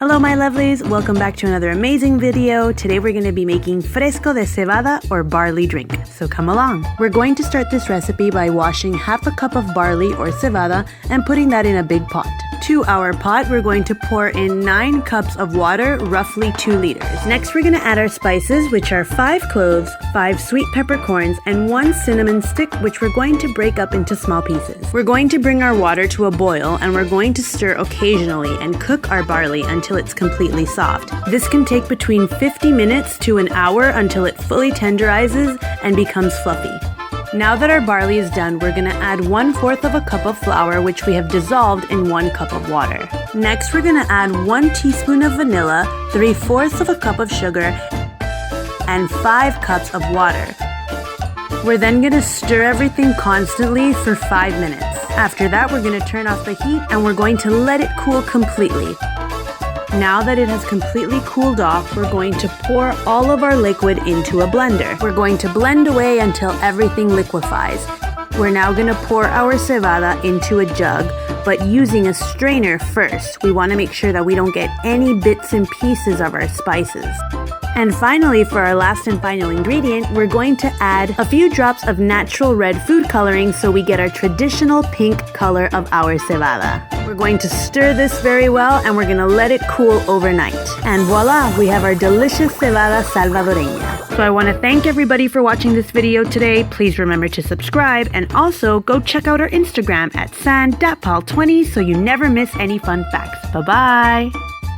Hello my lovelies, welcome back to another amazing video. Today we're going to be making Fresco de Cebada or barley drink, so come along. We're going to start this recipe by washing half a cup of barley or cebada and putting that in a big pot. To our pot, we're going to pour in 9 cups of water, roughly 2 liters. Next, we're going to add our spices, which are 5 cloves, 5 sweet peppercorns, and 1 cinnamon stick, which we're going to break up into small pieces. We're going to bring our water to a boil, and we're going to stir occasionally and cook our barley until it's completely soft. This can take between 50 minutes to an hour until it fully tenderizes and becomes fluffy. Now that our barley is done, we're going to add 1/4 of a cup of flour, which we have dissolved in 1 cup of water. Next, we're going to add 1 teaspoon of vanilla, 3/4 of a cup of sugar, and 5 cups of water. We're then going to stir everything constantly for 5 minutes. After that, we're going to turn off the heat and we're going to let it cool completely. Now that it has completely cooled off, we're going to pour all of our liquid into a blender. We're going to blend away until everything liquefies. We're now going to pour our cebada into a jug, but using a strainer first. We want to make sure that we don't get any bits and pieces of our spices. And finally, for our last and final ingredient, we're going to add a few drops of natural red food coloring so we get our traditional pink color of our cebada. We're going to stir this very well and we're going to let it cool overnight. And voila, we have our delicious cebada salvadoreña. So I want to thank everybody for watching this video today. Please remember to subscribe and also go check out our Instagram at san.pal20 so you never miss any fun facts. Bye-bye!